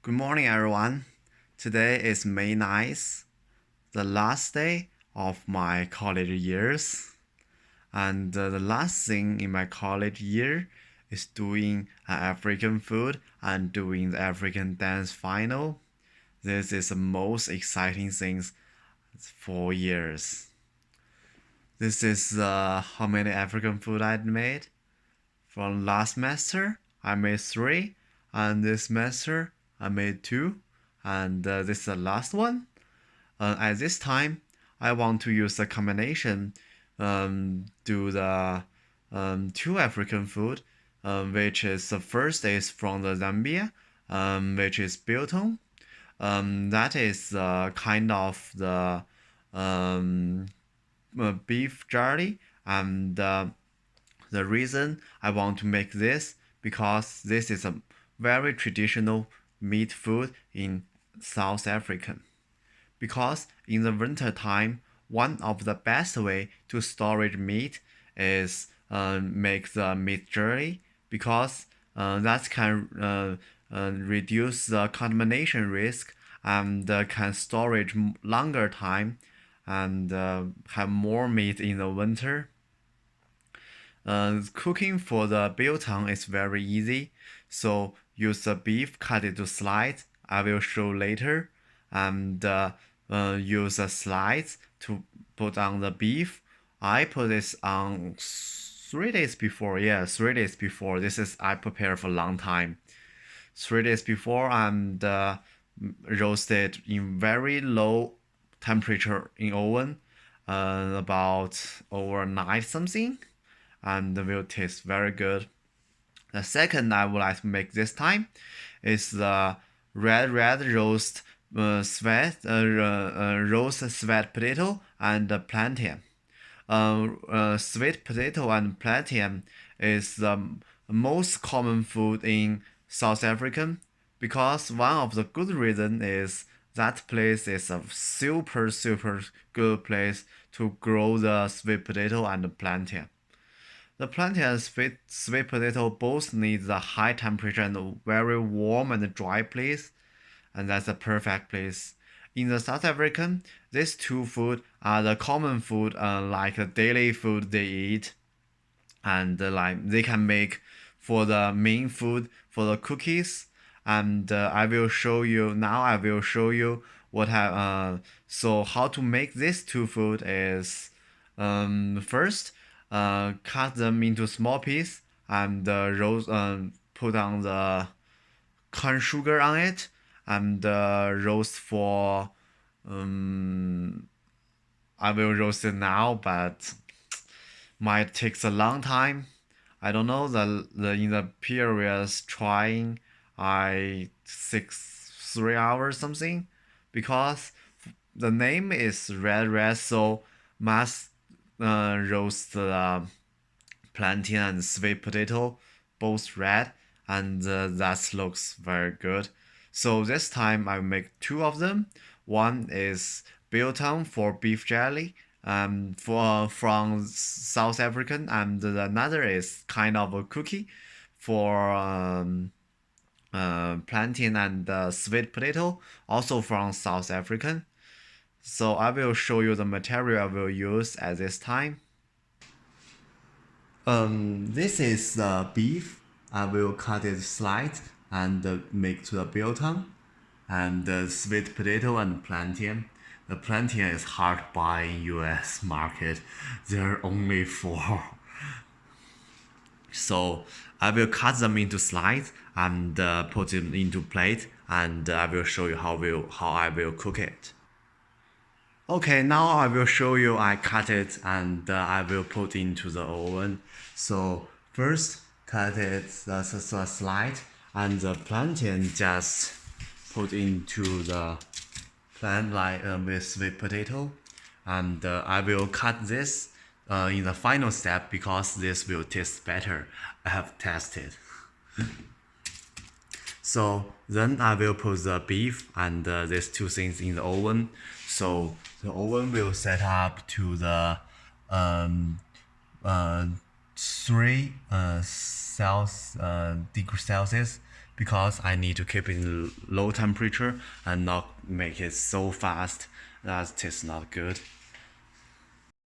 Good morning, everyone. Today is May 9th, the last day of my college years. And the last thing in my college year is doing African food and doing the African dance final. This is the most exciting things for years. This is how many African food I made. From last semester, I made three, and this semester, I made two, and this is the last one. At this time, I want to use the combination, do the two African food, which is the first is from the Zambia, which is biltong. That is kind of the um, beef jerky, and the reason I want to make this because this is a very traditional meat food in South Africa. Because in the winter time, one of the best way to storage meat is make the meat jelly because that can reduce the contamination risk and can storage longer time and have more meat in the winter. Cooking for the biltong is very easy. So use the beef, cut it to slices. I will show later. And use the slides to put on the beef. I put this on 3 days before. Yeah, 3 days before. This is I prepared for a long time. 3 days before and roasted in very low temperature in oven, about overnight something, and will taste very good. The second I would like to make this time is the red roast roast sweet potato and plantain. Sweet potato and plantain is the most common food in South Africa because one of the good reason is that place is a super good place to grow the sweet potato and plantain. The plantain and sweet potato both need the high temperature and a very warm and dry place, and that's a perfect place. In the South African, these two food are the common food, like the daily food they eat, and like they can make for the main food for the cookies. And I will show you now. I will show you what have so how to make this two food is first cut them into small pieces and roast put on the corn sugar on it and roast for I will roast it now, but might takes a long time. I don't know the in the previous trying I 3 hours something because the name is red so must roast the plantain and sweet potato both red and that looks very good. So this time I make two of them. One is biltong for beef jelly for from South African, and another is kind of a cookie for plantain and sweet potato, also from South African. So I will show you the material I will use at this time. This is the beef. I will cut it slice and make to the biltong, and the sweet potato and plantain. The plantain is hard to buy in U.S. market. They're only for. So I will cut them into slices and put them into plate, and I will show you how I will cook it. Okay, now I will show you I cut it and I will put into the oven. So first cut it the slice and the plantain just put into the plant like with sweet potato, and I will cut this in the final step because this will taste better. I have tested. So then I will put the beef and these two things in the oven. So the oven will set up to the um, 3 degree Celsius because I need to keep it in low temperature and not make it so fast that it's not good.